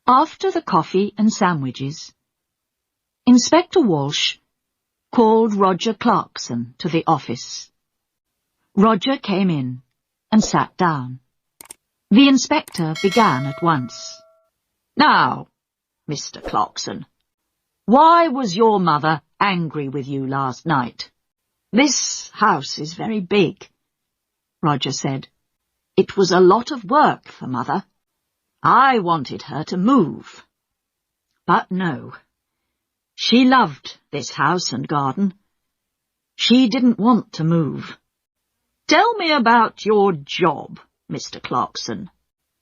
After the coffee and sandwiches, Inspector Walsh called Roger Clarkson to the office. Roger came in and sat down. The inspector began at once. "Now, Mr. Clarkson, why was your mother angry with you last night?" "This house is very big," Roger said. "It was a lot of work for Mother. I wanted her to move. But no. She loved this house and garden. She didn't want to move. Tell me about your job, Mr. Clarkson.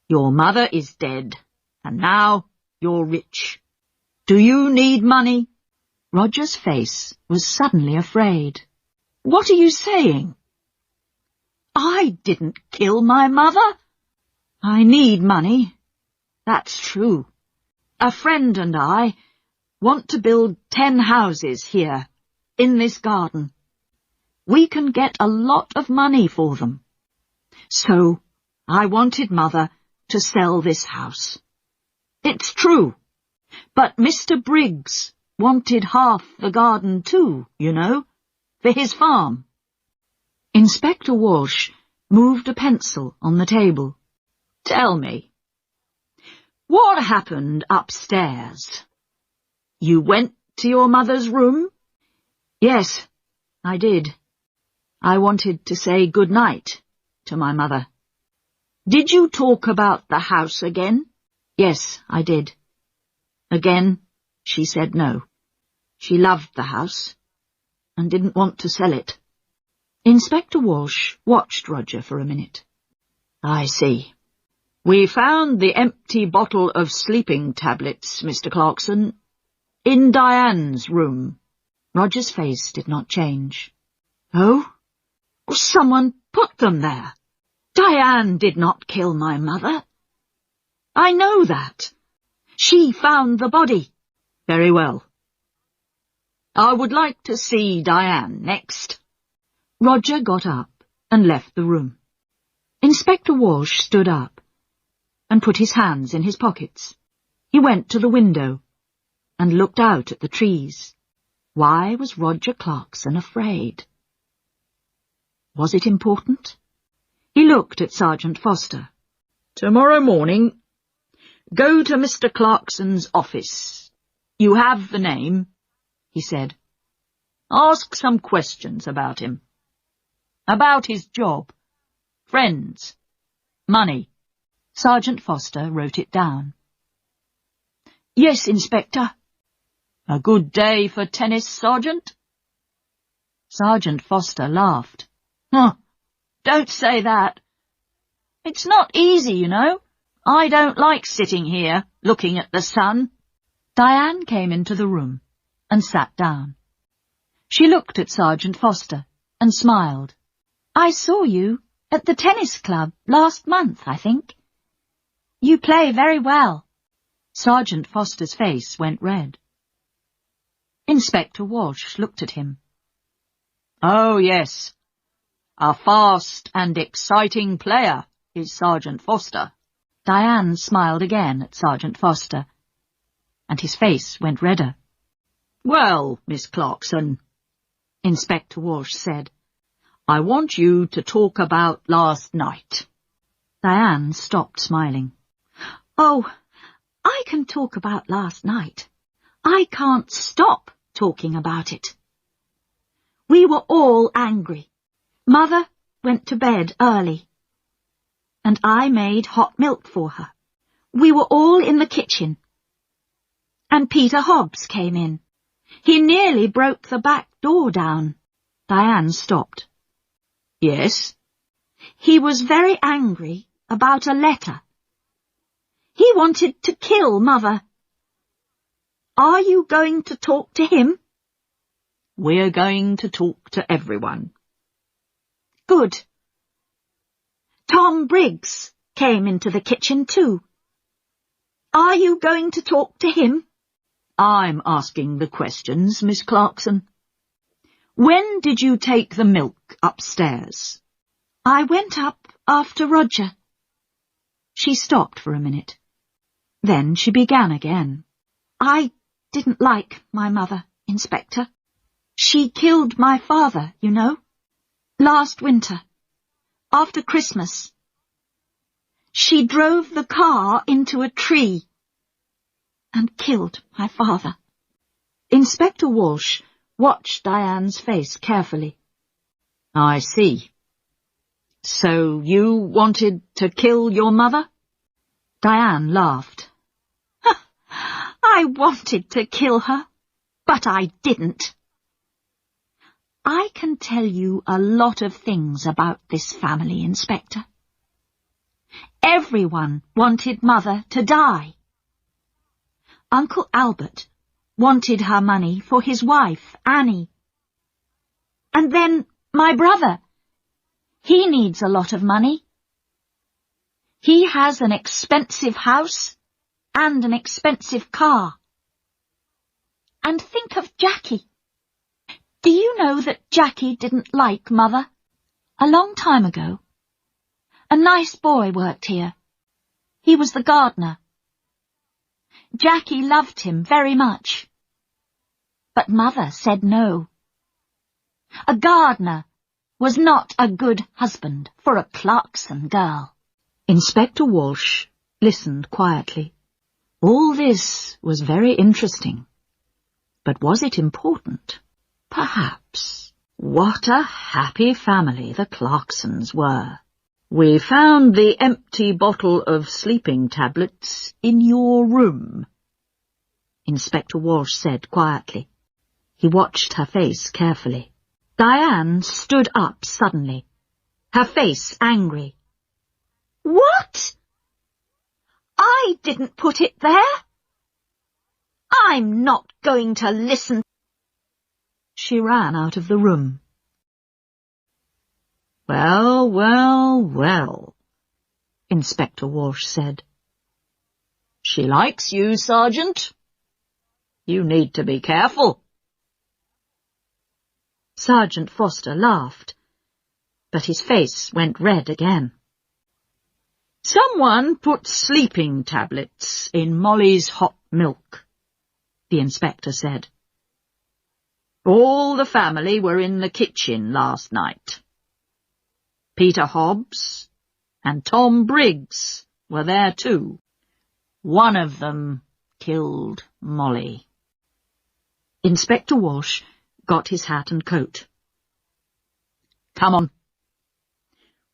Your mother is dead, and now you're rich. Do you need money?" Roger's face was suddenly afraid. "What are you saying? I didn't kill my mother. I need money. That's true. A friend and I want to build 10 houses here, in this garden. We can get a lot of money for them. So I wanted Mother to sell this house. It's true, but Mr. Briggs wanted half the garden too, you know, for his farm." Inspector Walsh moved a pencil on the table. "Tell me, what happened upstairs? You went to your mother's room?" "Yes, I did. I wanted to say good night to my mother." "Did you talk about the house again?" "Yes, I did. Again, she said no. She loved the house and didn't want to sell it." Inspector Walsh watched Roger for a minute. "I see. We found the empty bottle of sleeping tablets, Mr. Clarkson, in Diane's room." Roger's face did not change. "Oh? Someone put them there. Diane did not kill my mother. I know that. She found the body." "Very well. I would like to see Diane next." Roger got up and left the room. Inspector Walsh stood up and put his hands in his pockets. He went to the window and looked out at the trees. Why was Roger Clarkson afraid? Was it important? He looked at Sergeant Foster. "Tomorrow morning, go to Mr. Clarkson's office. You have the name," he said. "Ask some questions about him. About his job, friends, money." Sergeant Foster wrote it down. "Yes, Inspector." "A good day for tennis, Sergeant?" Sergeant Foster laughed. "Huh, don't say that. It's not easy, you know. I don't like sitting here, looking at the sun." Diane came into the room and sat down. She looked at Sergeant Foster and smiled. "I saw you at the tennis club last month, I think. You play very well." Sergeant Foster's face went red. Inspector Walsh looked at him. "Oh, yes. A fast and exciting player is Sergeant Foster." Diane smiled again at Sergeant Foster, and his face went redder. "Well, Miss Clarkson," Inspector Walsh said, "I want you to talk about last night." Diane stopped smiling. "Oh, I can talk about last night. I can't stop talking about it. We were all angry. Mother went to bed early, and I made hot milk for her. We were all in the kitchen, and Peter Hobbs came in. He nearly broke the back door down." Diane stopped. "Yes?" "He was very angry about a letter. He wanted to kill Mother. Are you going to talk to him?" "We're going to talk to everyone." "Good. Tom Briggs came into the kitchen too. Are you going to talk to him?" "I'm asking the questions, Miss Clarkson. When did you take the milk upstairs?" "I went up after Roger." She stopped for a minute. Then she began again. I didn't like my mother, Inspector. She killed my father, you know, last winter, after Christmas. She drove the car into a tree and killed my father. Inspector Walsh watched Diane's face carefully. I see. So you wanted to kill your mother? Diane laughed. I wanted to kill her, but I didn't. I can tell you a lot of things about this family, Inspector. Everyone wanted Mother to die. Uncle Albert wanted her money for his wife, Annie. And then my brother. He needs a lot of money. He has an expensive house and an expensive car. And think of Jackie. Do you know that Jackie didn't like Mother? A long time ago, a nice boy worked here. He was the gardener. Jackie loved him very much. But Mother said no. A gardener was not a good husband for a Clarkson girl. Inspector Walsh listened quietly. All this was very interesting. But was it important? Perhaps. What a happy family the Clarksons were. We found the empty bottle of sleeping tablets in your room, Inspector Walsh said quietly. He watched her face carefully. Diane stood up suddenly, her face angry. What? I didn't put it there. I'm not going to listen. She ran out of the room. Well, well, well, Inspector Walsh said. She likes you, Sergeant. You need to be careful. Sergeant Foster laughed, but his face went red again. Someone put sleeping tablets in Molly's hot milk, the inspector said. All the family were in the kitchen last night. Peter Hobbs and Tom Briggs were there too. One of them killed Molly. Inspector Walsh got his hat and coat. Come on.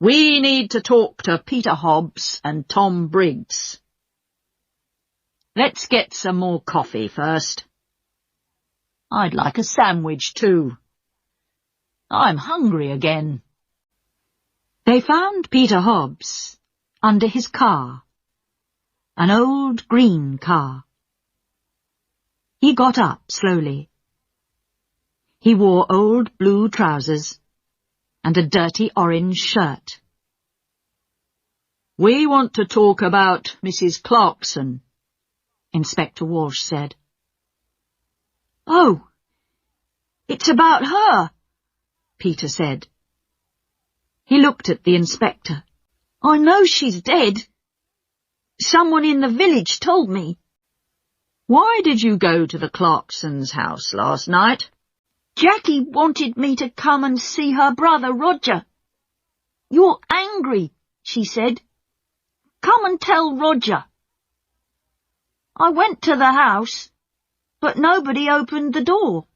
We need to talk to Peter Hobbs and Tom Briggs. Let's get some more coffee first. I'd like a sandwich too. I'm hungry again. They found Peter Hobbs under his car, an old green car. He got up slowly. He wore old blue trousers and a dirty orange shirt. We want to talk about Mrs. Clarkson, Inspector Walsh said. Oh, it's about her, Peter said. He looked at the inspector. I know she's dead. Someone in the village told me. Why did you go to the Clarksons' house last night? Jackie wanted me to come and see her brother Roger. You're angry, she said. Come and tell Roger. I went to the house, but nobody opened the door.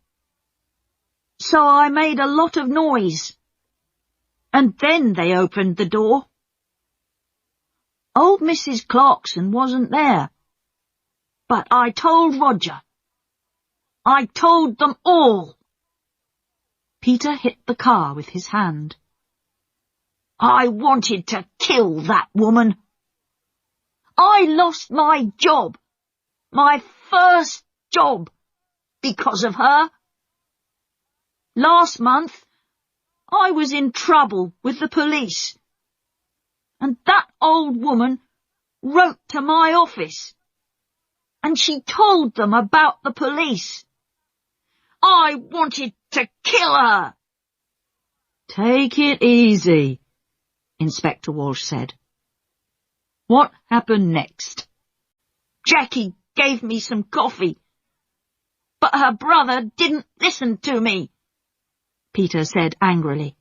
So I made a lot of noise. And then they opened the door. Old Mrs. Clarkson wasn't there. But I told Roger. I told them all. Peter hit the car with his hand. I wanted to kill that woman. I lost my job, my first job, because of her. Last month, I was in trouble with the police, and that old woman wrote to my office, and she told them about the police. I wanted to kill her. Take it easy, Inspector Walsh said. What happened next? Jackie gave me some coffee, but her brother didn't listen to me," Peter said angrily.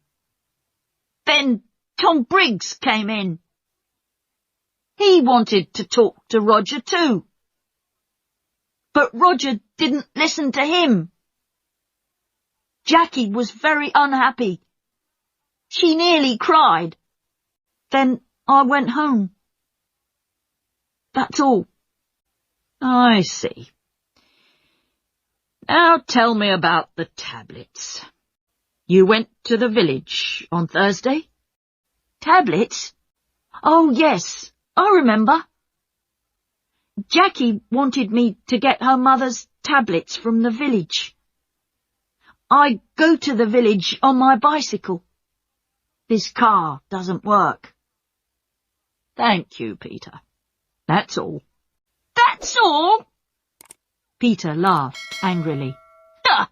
"Then Tom Briggs came in. He wanted to talk to Roger too, but Roger didn't listen to him. Jackie was very unhappy. She nearly cried. Then I went home. That's all." "I see. Now tell me about the tablets. You went to the village on Thursday?" "Tablets? Oh, yes, I remember. Jackie wanted me to get her mother's tablets from the village. I go to the village on my bicycle. This car doesn't work." "Thank you, Peter. That's all." "That's all?" Peter laughed angrily. "Ha!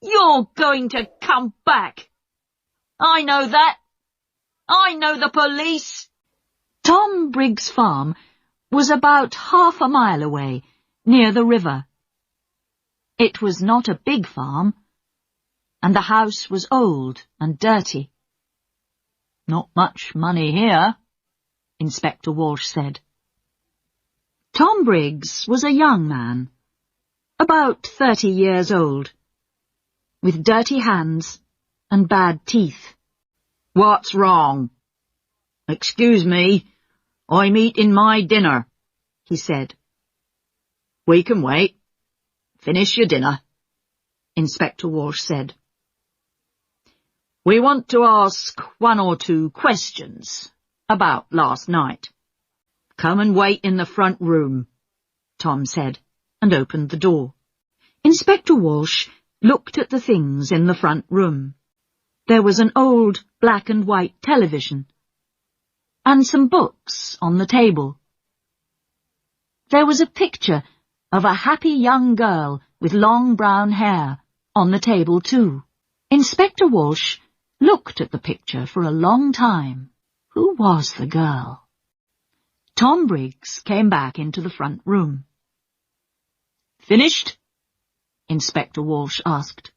You're going to come back. I know that. I know the police." Tom Briggs' farm was about half a mile away, near the river. It was not a big farm, and the house was old and dirty. "Not much money here," Inspector Walsh said. Tom Briggs was a young man, about 30 years old, with dirty hands and bad teeth. "What's wrong?" "Excuse me, I'm eating my dinner," he said. "We can wait. Finish your dinner," Inspector Walsh said. "We want to ask 1 or 2 questions about last night. Come and wait in the front room," Tom said, and opened the door. Inspector Walsh looked at the things in the front room. There was an old black and white television, and some books on the table. There was a picture of a happy young girl with long brown hair on the table too. Inspector Walsh looked at the picture for a long time. Who was the girl? Tom Briggs came back into the front room. "Finished?" Inspector Walsh asked.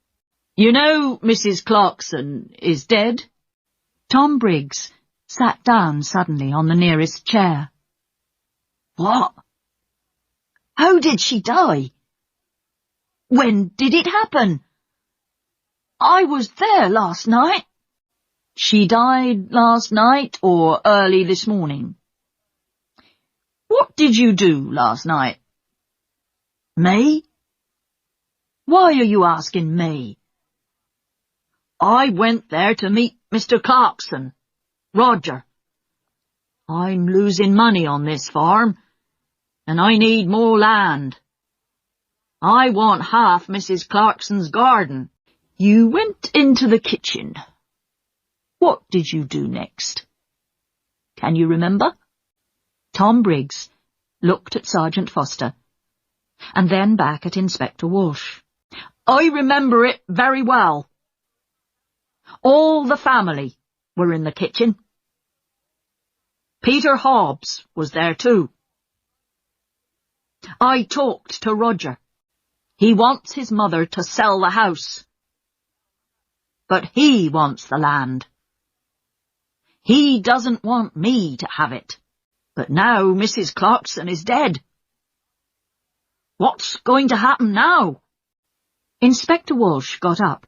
"You know Mrs. Clarkson is dead?" Tom Briggs sat down suddenly on the nearest chair. "What? How did she die? When did it happen? I was there last night." "She died last night or early this morning?" "What did you do last night?" "Me? Why are you asking me?" "I went there to meet Mr. Clarkson, Roger. I'm losing money on this farm, and I need more land. I want half Mrs. Clarkson's garden." "You went into the kitchen. What did you do next? Can you remember?" Tom Briggs looked at Sergeant Foster, and then back at Inspector Walsh. "I remember it very well. All the family were in the kitchen. Peter Hobbs was there too. I talked to Roger. He wants his mother to sell the house, but he wants the land. He doesn't want me to have it, but now Mrs. Clarkson is dead. What's going to happen now?" Inspector Walsh got up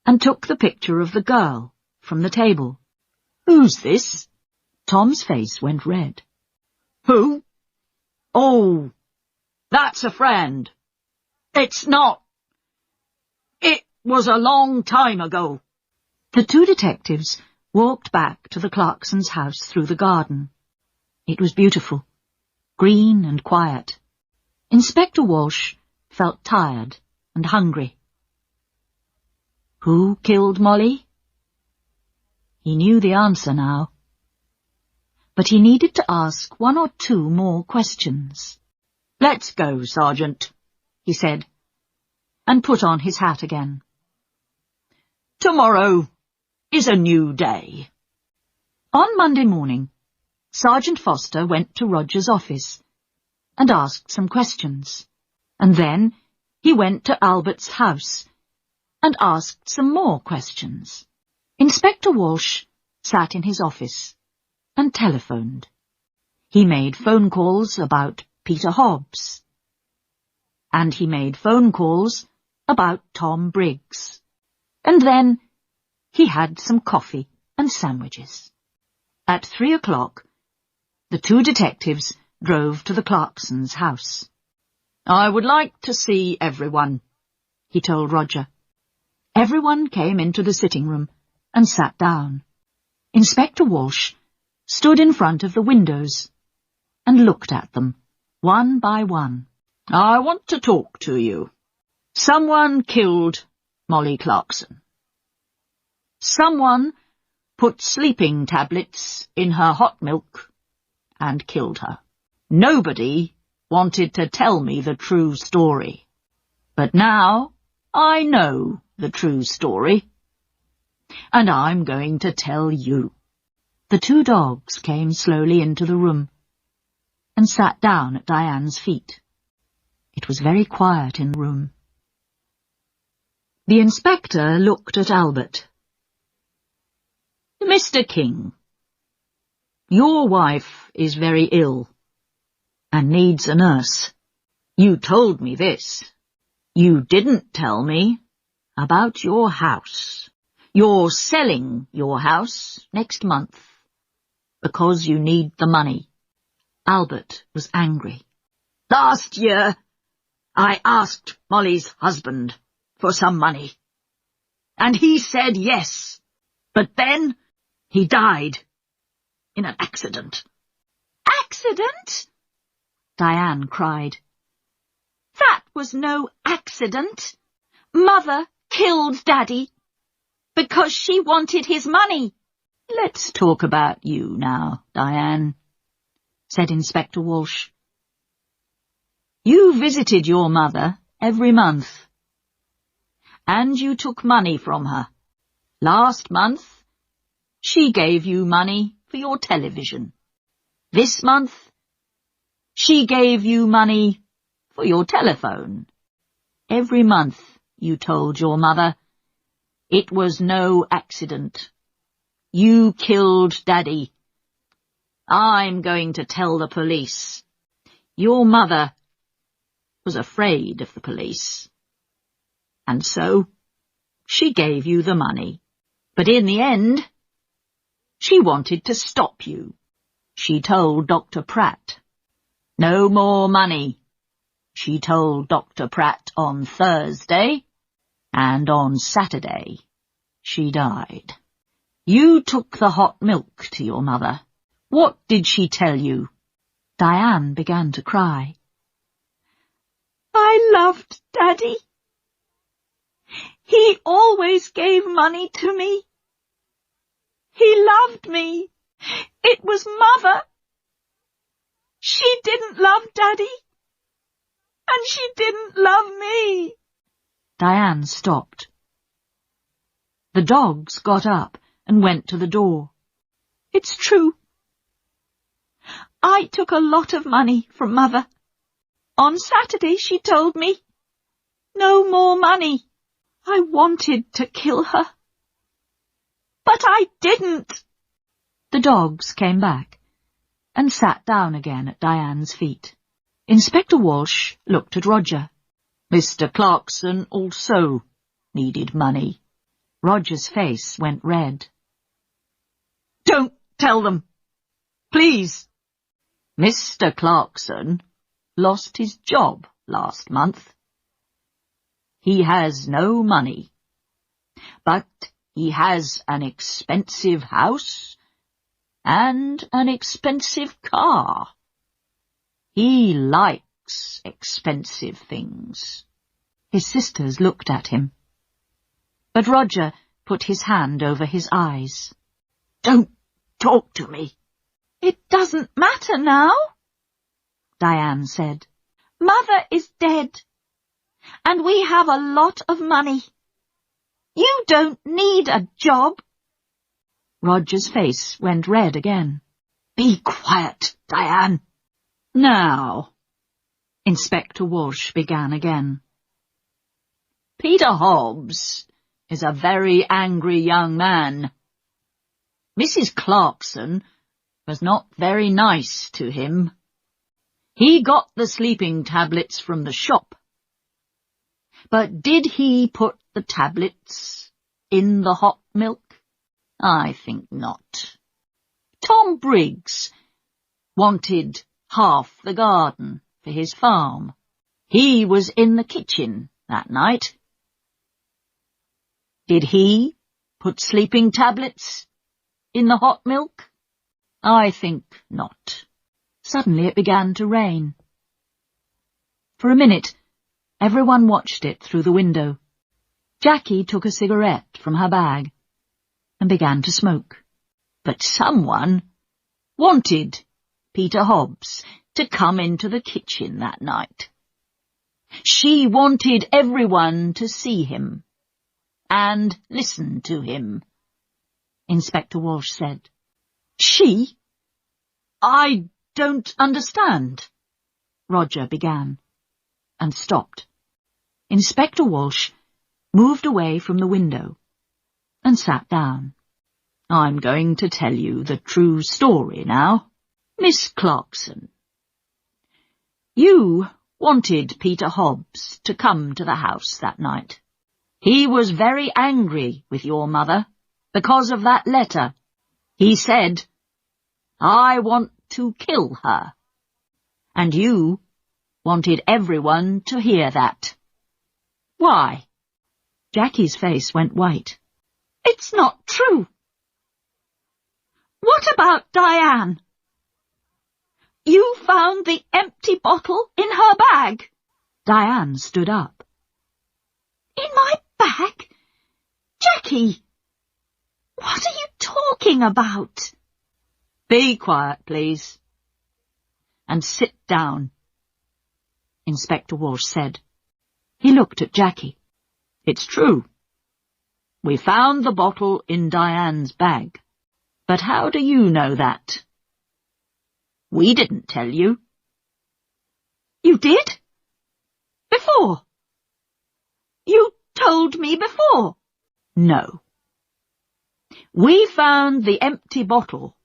and took the picture of the girl from the table. "Who's this?" Tom's face went red. "Who? Oh, that's a friend. It's not. It was a long time ago." The 2 detectives walked back to the Clarksons' house through the garden. It was beautiful, green and quiet. Inspector Walsh felt tired and hungry. Who killed Molly? He knew the answer now, but he needed to ask 1 or 2 more questions. "Let's go, Sergeant," he said, and put on his hat again. "Tomorrow is a new day." On Monday morning, Sergeant Foster went to Roger's office and asked some questions, and then he went to Albert's house and asked some more questions. Inspector Walsh sat in his office and telephoned. He made phone calls about Peter Hobbs, and he made phone calls about Tom Briggs, and then he had some coffee and sandwiches. At 3 o'clock, the two detectives drove to the Clarksons' house. "I would like to see everyone," he told Roger. Everyone came into the sitting room and sat down. Inspector Walsh stood in front of the windows and looked at them, one by one. "I want to talk to you. Someone killed Molly Clarkson. Someone put sleeping tablets in her hot milk and killed her. Nobody wanted to tell me the true story. But now I know the true story, and I'm going to tell you." The two dogs came slowly into the room and sat down at Diane's feet. It was very quiet in the room. The inspector looked at Albert. "Mr. King, your wife is very ill and needs a nurse. You told me this. You didn't tell me about your house. You're selling your house next month because you need the money." Albert was angry. "Last year, I asked Molly's husband for some money, and he said yes, but then he died in an accident." "Accident?" Diane cried. "That was no accident. Mother killed Daddy because she wanted his money." "Let's talk about you now, Diane," said Inspector Walsh. "You visited your mother every month, and you took money from her. Last month, she gave you money for your television. This month, she gave you money for your telephone. Every month you told your mother it was no accident. You killed Daddy. I'm going to tell the police." Your mother was afraid of the police, and so she gave you the money. But in the end, she wanted to stop you. She told Dr. Pratt, "No more money," she told Dr. Pratt on Thursday, and on Saturday she died. You took the hot milk to your mother. What did she tell you? Diane began to cry. "I loved Daddy. He always gave money to me. He loved me. It was Mother. She didn't love Daddy, and she didn't love me." Diane stopped. The dogs got up and went to the door. "It's true. I took a lot of money from Mother. On Saturday she told me, 'No more money.' I wanted to kill her, but I didn't." The dogs came back and sat down again at Diane's feet. Inspector Walsh looked at Roger. "Mr. Clarkson also needed money." Roger's face went red. "Don't tell them, please. Mr. Clarkson lost his job last month. He has no money, but he has an expensive house and an expensive car. He likes expensive things." His sisters looked at him, but Roger put his hand over his eyes. "Don't talk to me." "It doesn't matter now," Diane said. "Mother is dead, and we have a lot of money. You don't need a job." Roger's face went red again. "Be quiet, Diane. Now, Inspector Walsh began again. Peter Hobbs is a very angry young man. Mrs. Clarkson was not very nice to him. He got the sleeping tablets from the shop. But did he put the tablets in the hot milk? I think not. Tom Briggs wanted half the garden for his farm. He was in the kitchen that night. Did he put sleeping tablets in the hot milk? I think not. Suddenly it began to rain. For a minute, everyone watched it through the window. Jackie took a cigarette from her bag and began to smoke. But someone wanted Peter Hobbs to come into the kitchen that night. She wanted everyone to see him and listen to him, Inspector Walsh said. She? I don't understand, Roger began, and stopped. Inspector Walsh moved away from the window and sat down. I'm going to tell you the true story now. Miss Clarkson, you wanted Peter Hobbs to come to the house that night. He was very angry with your mother because of that letter. He said, I want to kill her. And you wanted everyone to hear that. Why? Jackie's face went white. It's not true. What about Diane? You found the empty bottle in her bag. Diane stood up. In my bag? Jackie, what are you talking about? Be quiet, please. And sit down, Inspector Walsh said. He looked at Jackie. It's true. We found the bottle in Diane's bag. But how do you know that? We didn't tell you. You did? Before? You told me before. No. We found the empty bottle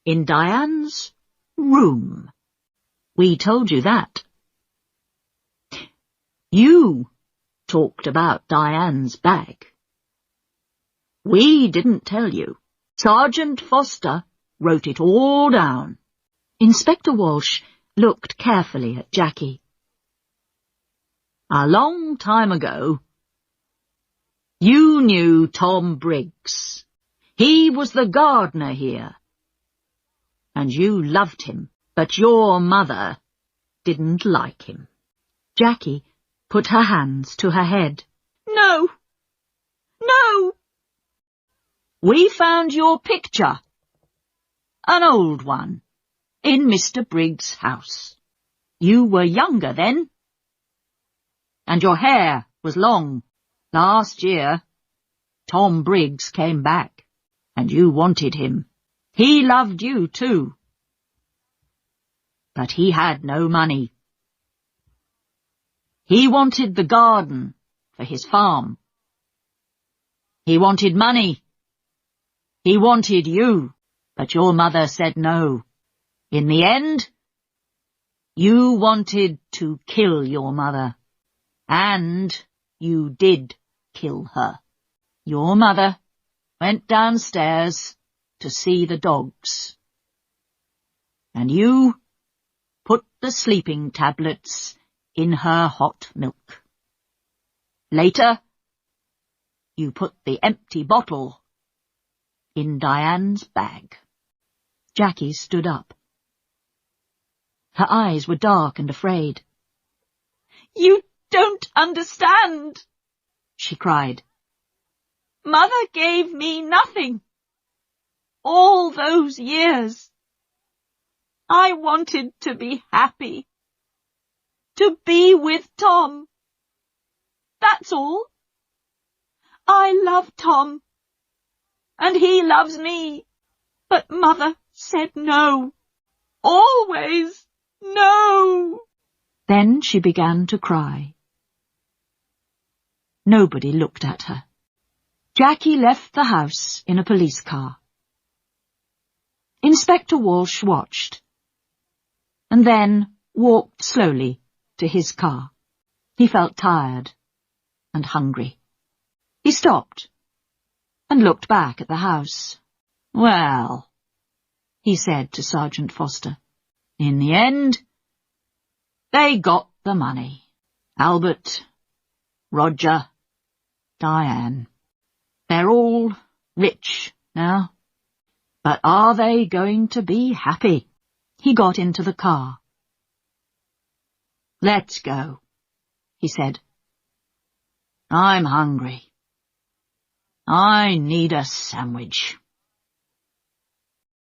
in Diane's room. We told you that. You talked about Diane's bag. We didn't tell you. Sergeant Foster wrote it all down. Inspector Walsh looked carefully at Jackie. A long time ago, you knew Tom Briggs. He was the gardener here. And you loved him, but your mother didn't like him. Jackie put her hands to her head. No! No! We found your picture, an old one, in Mr. Briggs' house. You were younger then, and your hair was long. Last year, Tom Briggs came back, and you wanted him. He loved you too. But he had no money. He wanted the garden for his farm. He wanted money. He wanted you, but your mother said no. In the end, you wanted to kill your mother, and you did kill her. Your mother went downstairs to see the dogs, and you put the sleeping tablets in her hot milk. Later, you put the empty bottle in Diane's bag. Jackie stood up. Her eyes were dark and afraid. You don't understand, she cried. Mother gave me nothing. All those years. I wanted to be happy. To be with Tom. That's all. I love Tom. And he loves me. But Mother said no. Always no. Then she began to cry. Nobody looked at her. Jackie left the house in a police car. Inspector Walsh watched, and then walked slowly to his car. He felt tired and hungry. He stopped and looked back at the house. "Well," he said to Sergeant Foster, "in the end, they got the money. Albert, Roger, Diane. They're all rich now. But are they going to be happy?" He got into the car. "Let's go," he said. "I'm hungry. I need a sandwich."